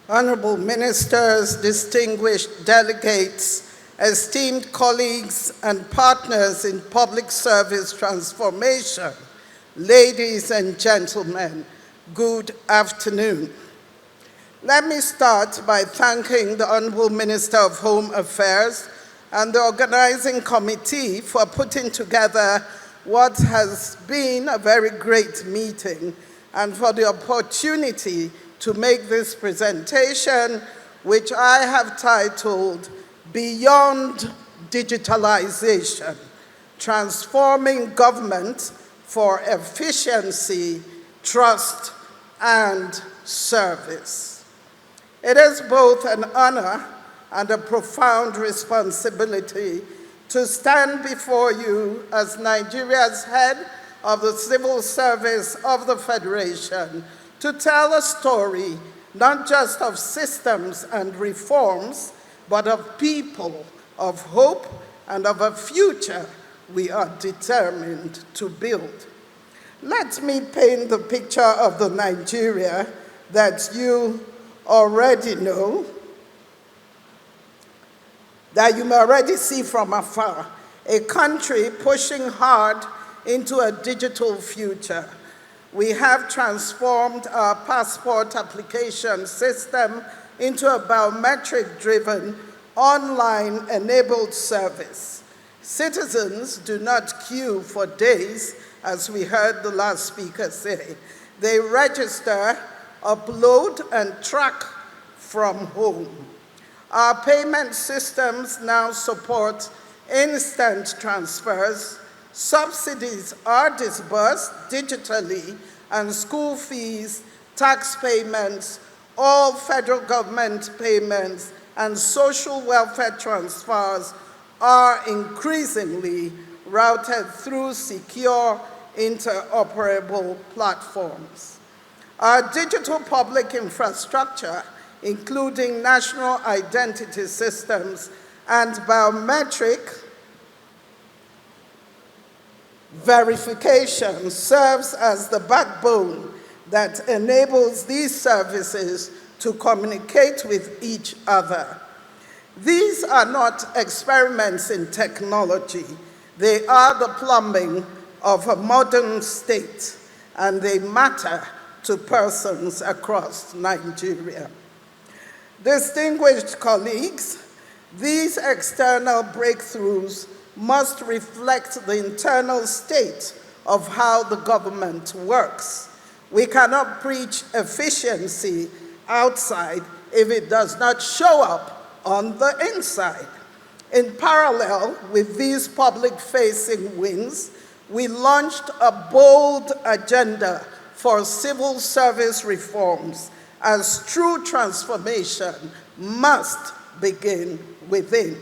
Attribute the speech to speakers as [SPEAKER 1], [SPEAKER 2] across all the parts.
[SPEAKER 1] Honorable Ministers, distinguished delegates, esteemed colleagues and partners in public service transformation, ladies and gentlemen, good afternoon. Let me start by thanking the Honorable Minister of Home Affairs and the organizing committee for putting together what has been a very great meeting and for the opportunity to make this presentation, which I have titled Beyond Digitalisation, Transforming Government for Efficiency, Trust, and Service. It is both an honor and a profound responsibility to stand before you as Nigeria's head of the civil service of the Federation to tell a story not just of systems and reforms, but of people, of hope, and of a future we are determined to build. Let me paint the picture of the Nigeria that you already know, that you may already see from afar, a country pushing hard into a digital future. We have transformed our passport application system into a biometric-driven, online-enabled service. Citizens do not queue for days, as we heard the last speaker say. They register, upload, and track from home. Our payment systems now support instant transfers. Subsidies are disbursed digitally, and school fees, tax payments, all federal government payments, and social welfare transfers are increasingly routed through secure, interoperable platforms. Our digital public infrastructure, including national identity systems and biometric verification, serves as the backbone that enables these services to communicate with each other. These are not experiments in technology. They are the plumbing of a modern state, and they matter to persons across Nigeria. Distinguished colleagues, these external breakthroughs must reflect the internal state of how the government works. We cannot preach efficiency outside if it does not show up on the inside. In parallel with these public-facing wins, we launched a bold agenda for civil service reforms, as true transformation must begin within.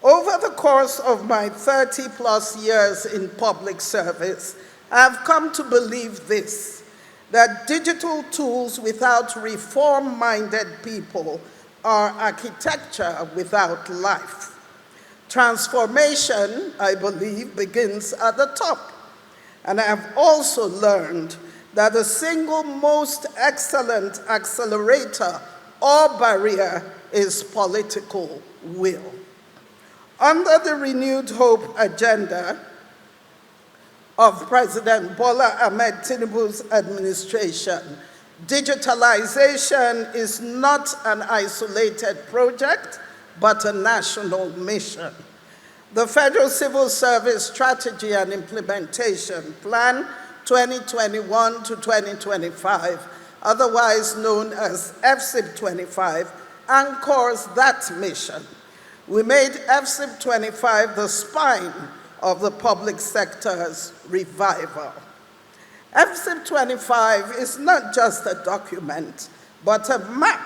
[SPEAKER 1] Over the course of my 30-plus years in public service, I have come to believe this, that digital tools without reform-minded people are architecture without life. Transformation, I believe, begins at the top. And I have also learned that the single most excellent accelerator or barrier is political will. Under the renewed hope agenda of President Bola Ahmed Tinubu's administration, digitalization is not an isolated project, but a national mission. The Federal Civil Service Strategy and Implementation Plan 2021 to 2025, otherwise known as FCIP 25, anchors that mission. We made FCIP 25 the spine of the public sector's revival. FCIP 25 is not just a document, but a map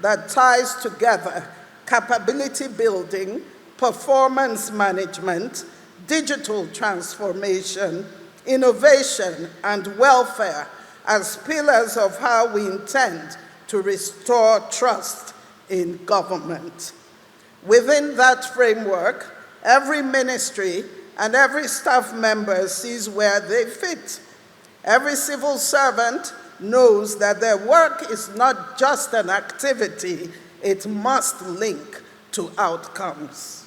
[SPEAKER 1] that ties together capability building, performance management, digital transformation, innovation, and welfare as pillars of how we intend to restore trust in government. Within that framework, every ministry and every staff member sees where they fit. Every civil servant knows that their work is not just an activity, it must link to outcomes.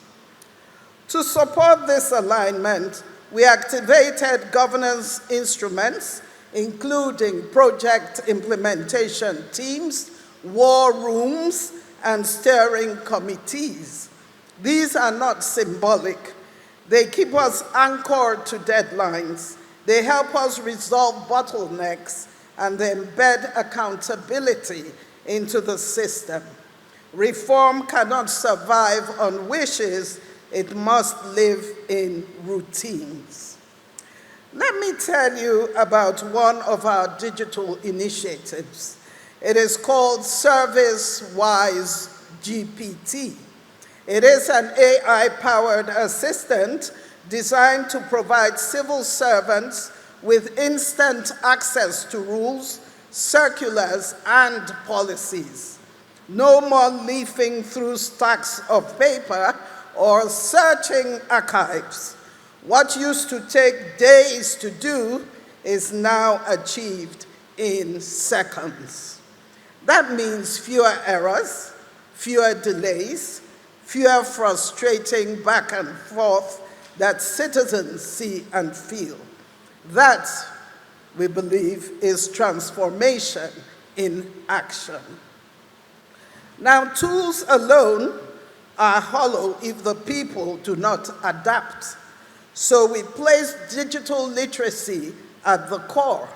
[SPEAKER 1] To support this alignment, we activated governance instruments, including project implementation teams, war rooms, and steering committees. These are not symbolic. They keep us anchored to deadlines. They help us resolve bottlenecks, and they embed accountability into the system. Reform cannot survive on wishes, it must live in routines. Let me tell you about one of our digital initiatives. It is called ServiceWise GPT. It is an AI-powered assistant designed to provide civil servants with instant access to rules, circulars, and policies. No more leafing through stacks of paper or searching archives. What used to take days to do is now achieved in seconds. That means fewer errors, fewer delays, fewer frustrating back and forth that citizens see and feel. That, we believe, is transformation in action. Now, tools alone are hollow if the people do not adapt. So we placed digital literacy at the core.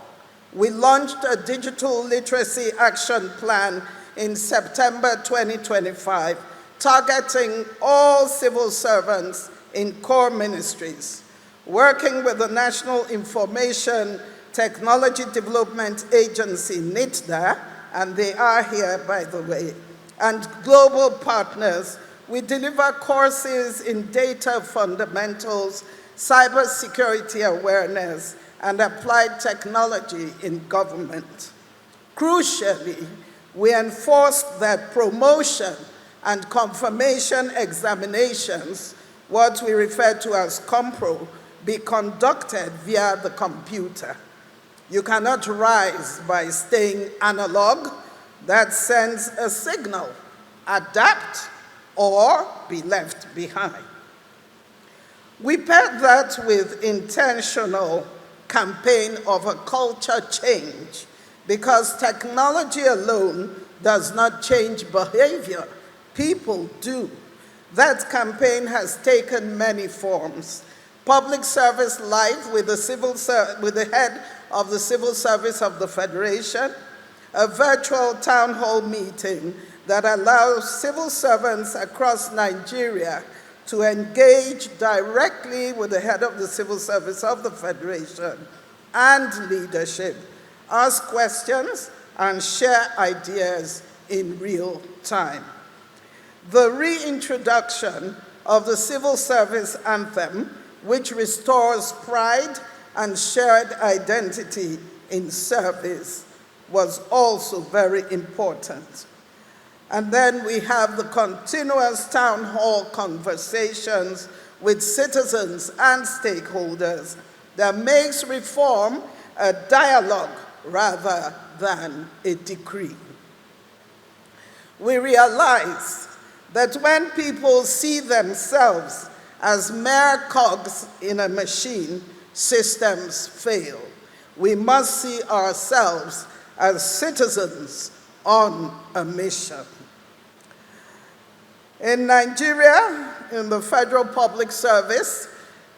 [SPEAKER 1] We launched a digital literacy action plan in September 2025, targeting all civil servants in core ministries, working with the National Information Technology Development Agency, NITDA, and they are here, by the way, and global partners. We deliver courses in data fundamentals, cybersecurity awareness, and applied technology in government. Crucially, we enforced that promotion and confirmation examinations, what we refer to as compro, be conducted via the computer. You cannot rise by staying analog. That sends a signal: adapt or be left behind. We paired that with intentional campaign of a culture change, because technology alone does not change behavior. People do. That campaign has taken many forms. Public service live with the head of the Civil Service of the Federation, a virtual town hall meeting that allows civil servants across Nigeria to engage directly with the head of the Civil Service of the Federation and leadership, ask questions, and share ideas in real time. The reintroduction of the Civil Service Anthem, which restores pride and shared identity in service, was also very important. And then we have the continuous town hall conversations with citizens and stakeholders that makes reform a dialogue rather than a decree. We realize that when people see themselves as mere cogs in a machine, systems fail. We must see ourselves as citizens on a mission. In Nigeria, in the Federal Public Service,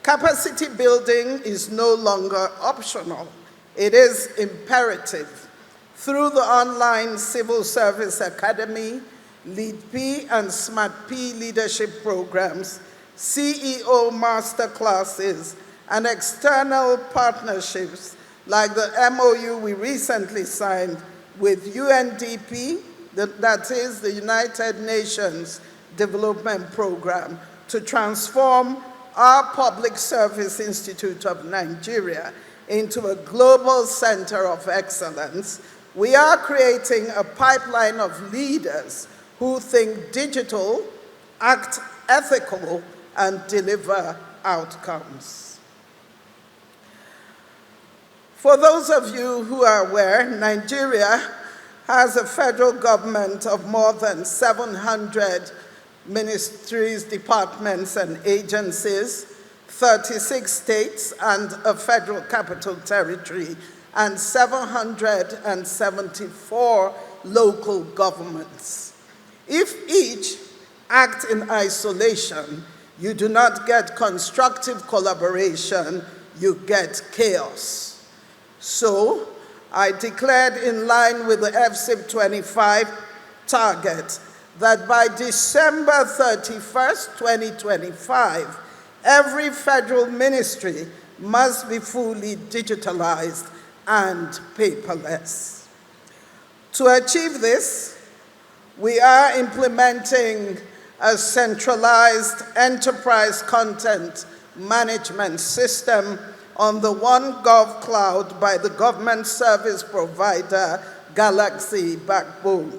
[SPEAKER 1] capacity building is no longer optional. It is imperative. Through the online Civil Service Academy, LeadP and SmartP leadership programs, CEO masterclasses, and external partnerships like the MOU we recently signed with UNDP, that is the United Nations Development Program, to transform our Public Service Institute of Nigeria into a global center of excellence. We are creating a pipeline of leaders who think digital, act ethical, and deliver outcomes. For those of you who are aware, Nigeria has a federal government of more than 700 ministries, departments, and agencies, 36 states and a federal capital territory, and 774 local governments. If each act in isolation, you do not get constructive collaboration, you get chaos. So, I declared in line with the FCIP 25 target that by December 31st, 2025, every federal ministry must be fully digitalized and paperless. To achieve this, we are implementing a centralized enterprise content management system on the OneGov cloud by the government service provider Galaxy Backbone.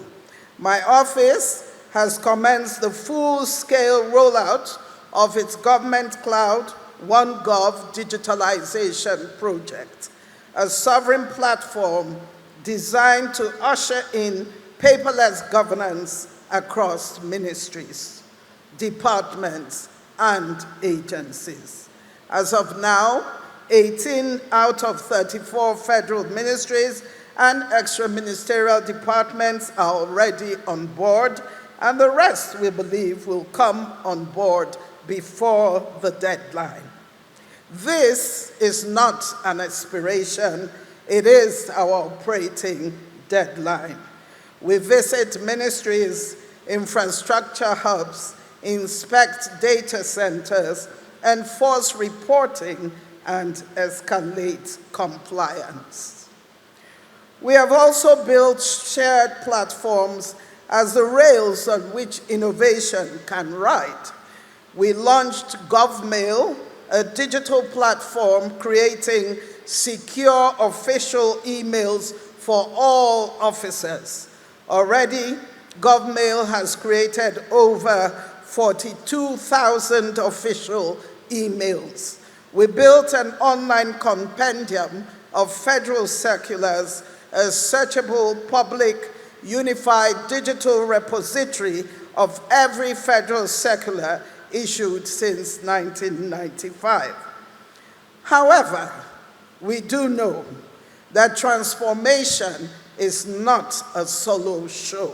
[SPEAKER 1] My office has commenced the full-scale rollout of its government cloud OneGov Digitalisation project, a sovereign platform designed to usher in paperless governance across ministries, departments, and agencies. As of now, 18 out of 34 federal ministries and extra-ministerial departments are already on board, and the rest, we believe, will come on board before the deadline. This is not an aspiration, it is our operating deadline. We visit ministries, infrastructure hubs, inspect data centers, enforce reporting, and escalate compliance. We have also built shared platforms as the rails on which innovation can ride. We launched GovMail, a digital platform creating secure official emails for all officers. Already, GovMail has created over 42,000 official emails. We built an online compendium of federal circulars, a searchable public unified digital repository of every federal circular issued since 1995. However, we do know that transformation is not a solo show.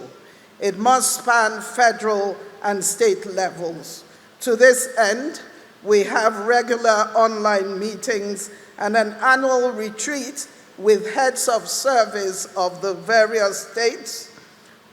[SPEAKER 1] It must span federal and state levels. To this end, we have regular online meetings and an annual retreat with heads of service of the various states,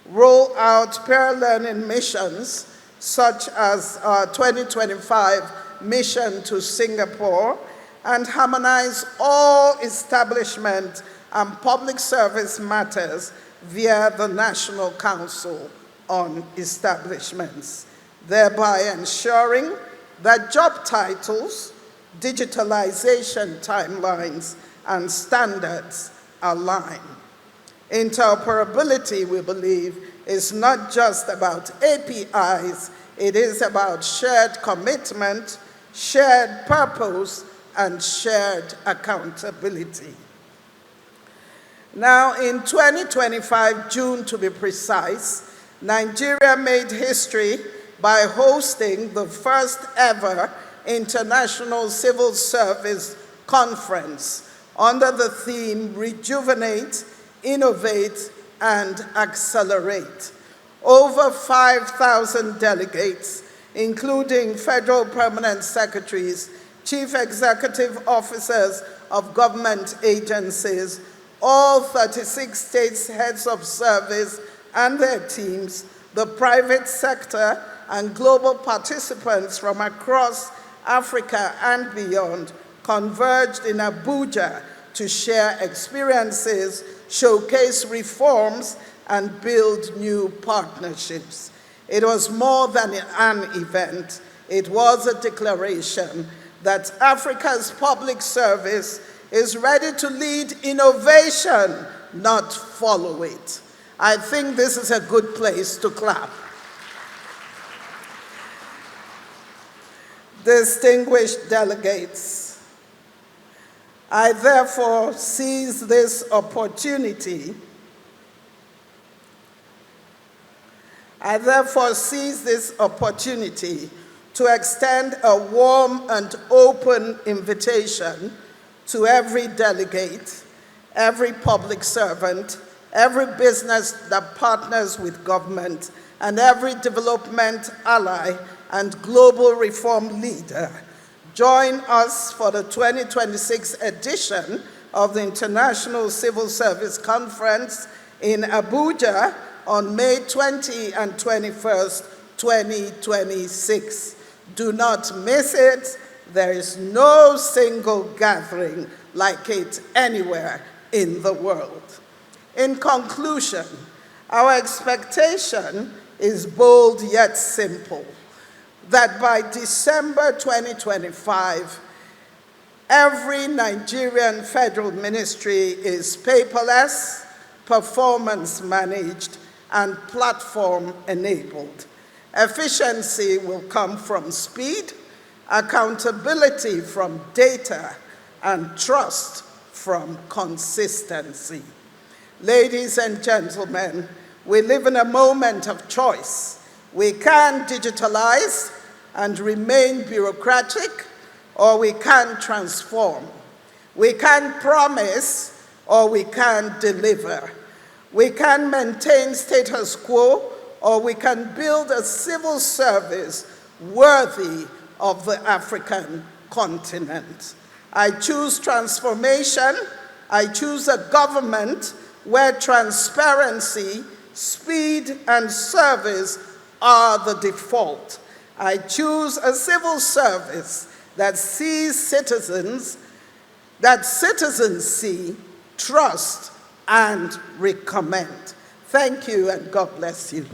[SPEAKER 1] roll out peer learning missions, such as our 2025 mission to Singapore, and harmonize all establishment and public service matters via the National Council on Establishments, thereby ensuring that job titles, digitalization timelines, and standards align. Interoperability, we believe, is not just about APIs, it is about shared commitment, shared purpose, and shared accountability. Now, in 2025, June to be precise, Nigeria made history by hosting the first ever International Civil Service Conference under the theme Rejuvenate, Innovate, and Accelerate. Over 5,000 delegates, including federal permanent secretaries, chief executive officers of government agencies, all 36 states' heads of service and their teams, the private sector, and global participants from across Africa and beyond converged in Abuja to share experiences, showcase reforms, and build new partnerships. It was more than an event. It was a declaration that Africa's public service is ready to lead innovation, not follow it. I think this is a good place to clap. Distinguished delegates, I therefore seize this opportunity to extend a warm and open invitation to every delegate, every public servant, every business that partners with government, and every development ally and global reform leader. Join us for the 2026 edition of the International Civil Service Conference in Abuja on May 20 and 21st, 2026. Do not miss it. There is no single gathering like it anywhere in the world. In conclusion, our expectation is bold yet simple, that by December 2025, every Nigerian federal ministry is paperless, performance managed, and platform enabled. Efficiency will come from speed, accountability from data, and trust from consistency. Ladies and gentlemen, we live in a moment of choice. We can digitalize and remain bureaucratic, or we can transform. We can promise, or we can deliver. We can maintain status quo, or we can build a civil service worthy of the African continent. I choose transformation. I choose a government where transparency, speed, and service are the default. I choose a civil service that sees citizens see, trust, and recommend. Thank you, and God bless you.